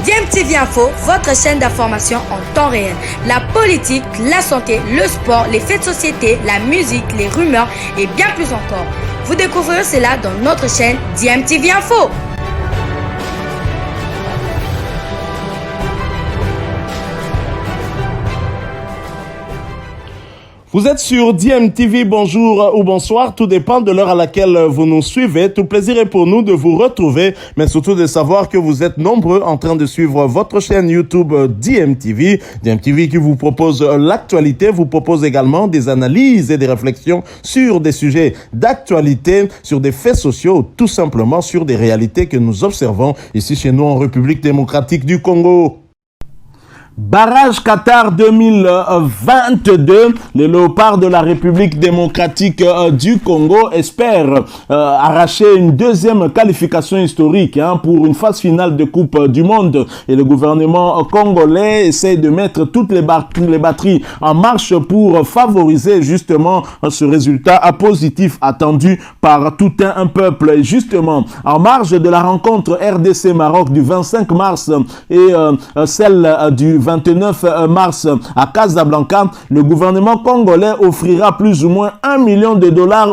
DMTV Info, votre chaîne d'information en temps réel. La politique, la santé, le sport, les faits de société, la musique, les rumeurs et bien plus encore. Vous découvrirez cela dans notre chaîne DMTV Info. Vous êtes sur DMTV, bonjour ou bonsoir, tout dépend de l'heure à laquelle vous nous suivez. Tout plaisir est pour nous de vous retrouver, mais surtout de savoir que vous êtes nombreux en train de suivre votre chaîne YouTube DMTV. DMTV qui vous propose l'actualité, vous propose également des analyses et des réflexions sur des sujets d'actualité, sur des faits sociaux, tout simplement sur des réalités que nous observons ici chez nous en République démocratique du Congo. Barrage Qatar 2022, les léopards de la République démocratique du Congo espèrent arracher une deuxième qualification historique pour une phase finale de Coupe du Monde. Et le gouvernement congolais essaie de mettre toutes les batteries en marche pour favoriser justement ce résultat positif attendu par tout un peuple. Et justement, en marge de la rencontre RDC-Maroc du 25 mars et celle du 29 mars à Casablanca, le gouvernement congolais offrira plus ou moins $1 million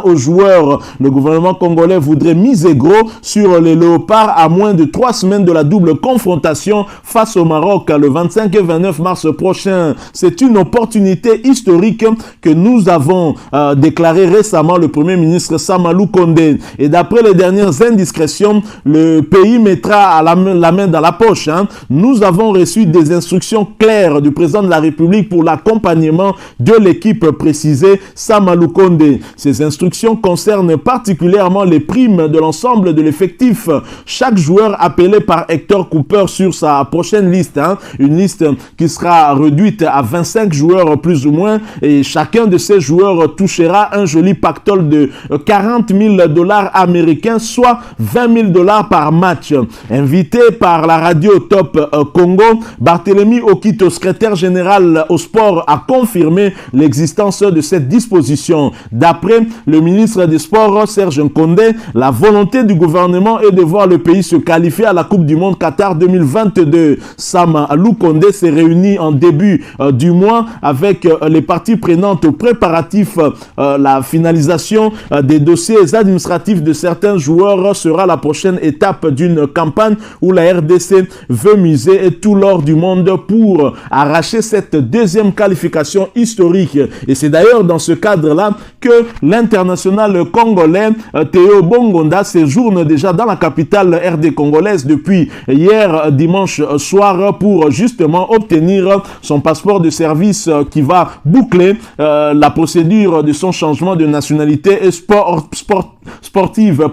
aux joueurs. Le gouvernement congolais voudrait miser gros sur les léopards à moins de 3 semaines de la double confrontation face au Maroc le 25 et 29 mars prochain. C'est une opportunité historique que nous avons déclaré récemment le Premier ministre Samalou Kondé. Et d'après les dernières indiscrétions, le pays mettra la main dans la poche. Nous avons reçu des instructions clair du président de la République pour l'accompagnement de l'équipe, précisée Samalou Kondé. Ces instructions concernent particulièrement les primes de l'ensemble de l'effectif. Chaque joueur appelé par Hector Cooper sur sa prochaine liste, une liste qui sera réduite à 25 joueurs plus ou moins, et chacun de ces joueurs touchera un joli pactole de $40,000 américains, soit $20,000 par match. Invité par la radio Top Congo, Barthélemy Okito, secrétaire général au sport, a confirmé l'existence de cette disposition. D'après le ministre des Sports, Serge Nkondé, la volonté du gouvernement est de voir le pays se qualifier à la Coupe du Monde Qatar 2022. Samalou Kondé s'est réuni en début du mois avec les parties prenantes aux préparatifs. La finalisation des dossiers administratifs de certains joueurs sera la prochaine étape d'une campagne où la RDC veut miser tout l'or du monde pour arracher cette deuxième qualification historique. Et c'est d'ailleurs dans ce cadre-là que l'international congolais Théo Bongonda séjourne déjà dans la capitale RD congolaise depuis hier dimanche soir pour justement obtenir son passeport de service qui va boucler la procédure de son changement de nationalité et sportive.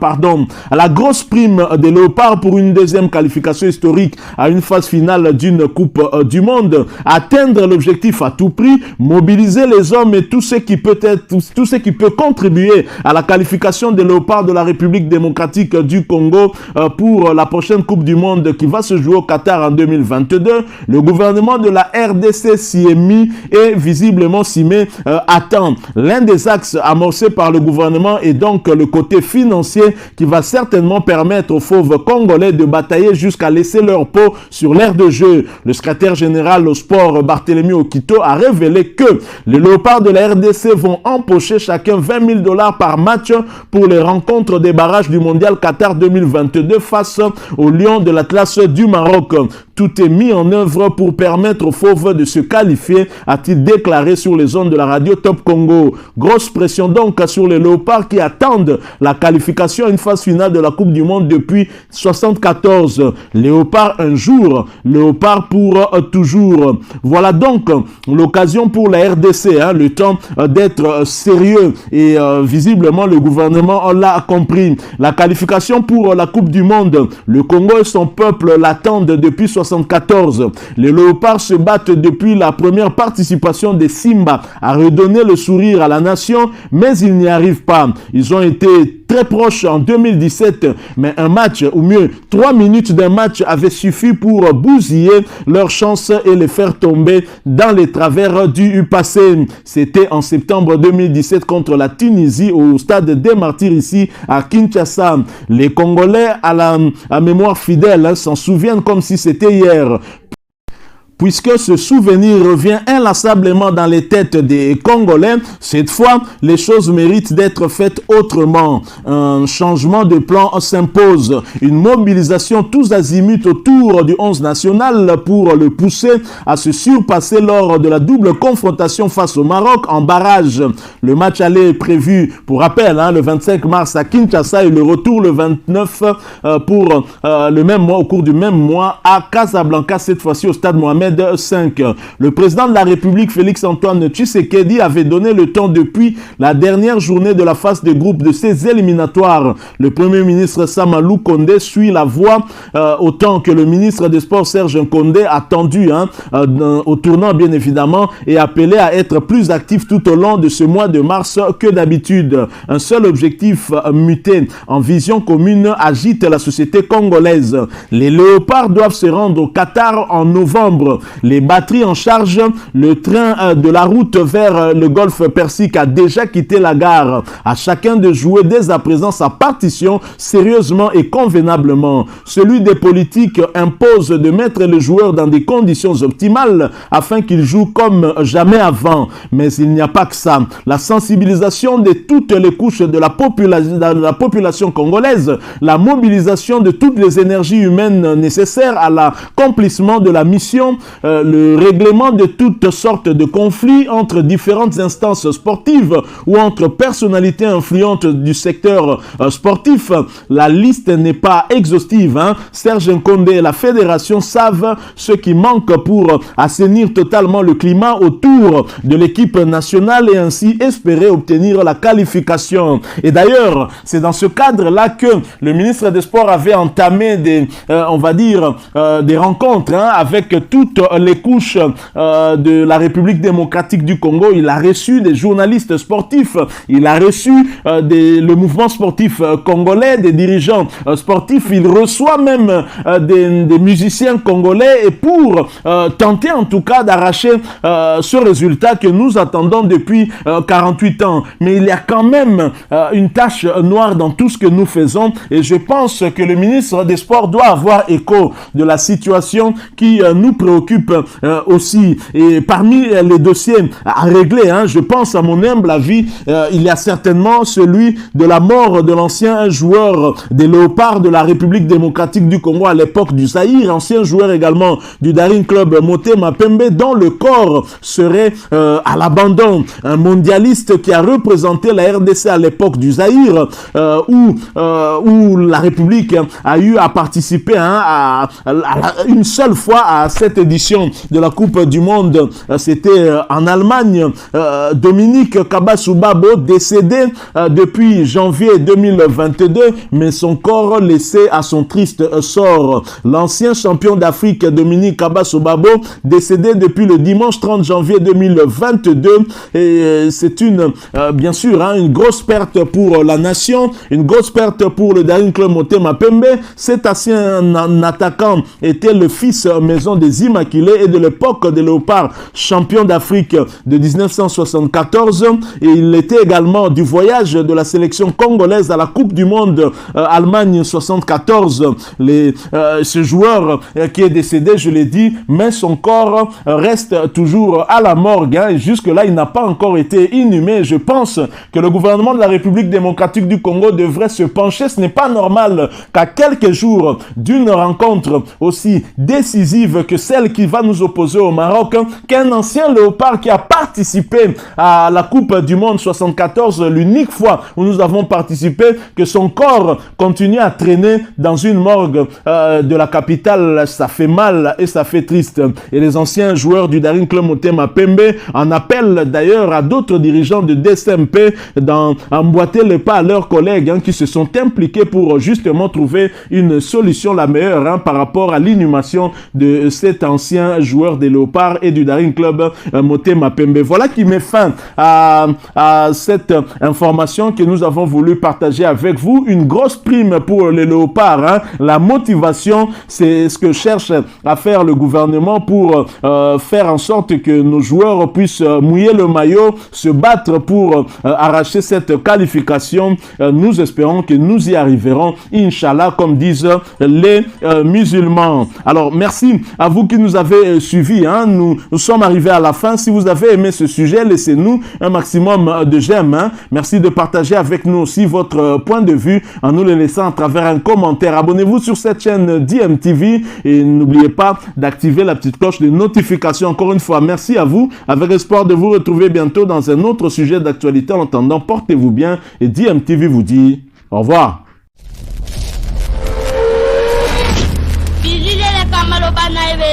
La grosse prime des léopards pour une deuxième qualification historique à une phase finale d'une Coupe du Monde. Atteindre l'objectif à tout prix, mobiliser les hommes et tout ce qui peut contribuer à la qualification des léopards de la République démocratique du Congo pour la prochaine Coupe du Monde qui va se jouer au Qatar en 2022. Le gouvernement de la RDC s'y est mis et visiblement s'y met à temps. L'un des axes amorcés par le gouvernement est donc le côté financier qui va certainement permettre aux fauves congolais de batailler jusqu'à laisser leur peau sur l'aire de jeu. Le secrétaire général au sport, Barthélemy Okito, a révélé que les léopards de la RDC vont empocher chacun $20,000 par match pour les rencontres des barrages du Mondial Qatar 2022 face aux Lions de l'Atlas du Maroc. Tout est mis en œuvre pour permettre aux fauves de se qualifier, a-t-il déclaré sur les ondes de la radio Top Congo. Grosse pression donc sur les léopards qui attendent la qualification à une phase finale de la Coupe du Monde depuis 1974. Léopard un jour, léopard pour toujours. Voilà donc l'occasion pour la RDC, le temps d'être sérieux et visiblement le gouvernement l'a compris. La qualification pour la Coupe du Monde, le Congo et son peuple l'attendent depuis 1974. Les léopards se battent depuis la première participation des Simba à redonner le sourire à la nation, mais ils n'y arrivent pas. Ils ont été été très proche en 2017, mais un match, ou mieux 3 minutes d'un match avait suffi pour bousiller leurs chances et les faire tomber dans les travers du passé. C'était en septembre 2017 contre la Tunisie au stade des Martyrs ici à Kinshasa. Les Congolais à mémoire fidèle s'en souviennent comme si c'était hier, puisque ce souvenir revient inlassablement dans les têtes des Congolais. Cette fois, les choses méritent d'être faites autrement. Un changement de plan s'impose. Une mobilisation tous azimuts autour du 11 national pour le pousser à se surpasser lors de la double confrontation face au Maroc en barrage. Le match aller est prévu, pour rappel, le 25 mars à Kinshasa et le retour le 29 pour le même mois, au cours du même mois à Casablanca, cette fois-ci au stade Mohamed 5. Le président de la République, Félix-Antoine Tshisekedi, avait donné le temps depuis la dernière journée de la phase de groupe de ces éliminatoires. Le premier ministre Samalou Kondé suit la voie autant que le ministre des Sports Serge Kondé a tendu au tournant bien évidemment et appelé à être plus actif tout au long de ce mois de mars que d'habitude. Un seul objectif muté en vision commune agite la société congolaise. Les Léopards doivent se rendre au Qatar en novembre. Les batteries en charge, le train de la route vers le golfe Persique a déjà quitté la gare. À chacun de jouer dès à présent sa partition sérieusement et convenablement. Celui des politiques impose de mettre les joueurs dans des conditions optimales afin qu'ils jouent comme jamais avant. Mais il n'y a pas que ça. La sensibilisation de toutes les couches de la population congolaise, la mobilisation de toutes les énergies humaines nécessaires à l'accomplissement de la mission, le règlement de toutes sortes de conflits entre différentes instances sportives ou entre personnalités influentes du secteur sportif. La liste n'est pas exhaustive. Serge Kondé et la fédération savent ce qui manque pour assainir totalement le climat autour de l'équipe nationale et ainsi espérer obtenir la qualification. Et d'ailleurs, c'est dans ce cadre-là que le ministre des Sports avait entamé des rencontres avec toutes les couches de la République démocratique du Congo. Il a reçu des journalistes sportifs, il a reçu le mouvement sportif congolais, des dirigeants sportifs, il reçoit même des musiciens congolais et pour tenter en tout cas d'arracher ce résultat que nous attendons depuis 48 ans. Mais il y a quand même une tache noire dans tout ce que nous faisons et je pense que le ministre des Sports doit avoir écho de la situation qui nous préoccupe aussi. Et parmi les dossiers à régler, je pense à mon humble avis, il y a certainement celui de la mort de l'ancien joueur des Léopards de la République démocratique du Congo à l'époque du Zaïre, ancien joueur également du Daring Club Motema Pembe, dont le corps serait à l'abandon. Un mondialiste qui a représenté la RDC à l'époque du Zaïre, où la République a eu à participer une seule fois à cette édition de la Coupe du Monde. C'était en Allemagne. Dominique Kabasubabo, décédé depuis janvier 2022, mais son corps laissé à son triste sort. L'ancien champion d'Afrique Dominique Kabasubabo, décédé depuis le dimanche 30 janvier 2022. Et c'est bien sûr, une grosse perte pour la nation, une grosse perte pour le Daring Club Motema Pembe. Cet ancien attaquant était le fils maison des Immaculés et de l'époque des Léopards, champion d'Afrique de 1974. Et il était également du voyage de la sélection congolaise à la Coupe du Monde Allemagne 74. Ce joueur qui est décédé, je l'ai dit, mais son corps reste toujours à la morgue. Et jusque-là, il n'a pas encore été inhumé. Je pense que le gouvernement de la République démocratique du Congo devrait se pencher. Ce n'est pas normal qu'à quelques jours d'une rencontre aussi décisive que celle qui va nous opposer au Maroc, qu'un ancien Léopard qui a participé à la Coupe du Monde 74, l'unique fois où nous avons participé, que son corps continue à traîner dans une morgue de la capitale. Ça fait mal et ça fait triste. Et les anciens joueurs du Daring Club Motema Pembe en appellent d'ailleurs à d'autres dirigeants de DSMP d'emboîter le pas à leurs collègues qui se sont impliqués pour justement trouver une solution la meilleure par rapport à l'inhumation de cet ancien l'ancien joueur des Léopards et du Daring Club Motema Pembe. Voilà qui met fin à cette information que nous avons voulu partager avec vous. Une grosse prime pour les Léopards. Hein. La motivation, c'est ce que cherche à faire le gouvernement pour faire en sorte que nos joueurs puissent mouiller le maillot, se battre pour arracher cette qualification. Nous espérons que nous y arriverons, Inch'Allah, comme disent les musulmans. Alors, merci à vous qui nous avez suivis. Hein. Nous sommes arrivés à la fin. Si vous avez aimé ce sujet, laissez-nous un maximum de j'aime. Hein. Merci de partager avec nous aussi votre point de vue en nous le laissant à travers un commentaire. Abonnez-vous sur cette chaîne DMTV et n'oubliez pas d'activer la petite cloche de notification. Encore une fois, merci à vous. Avec espoir de vous retrouver bientôt dans un autre sujet d'actualité. En attendant, portez-vous bien et DMTV vous dit au revoir. Bizile le kamalo bana ebe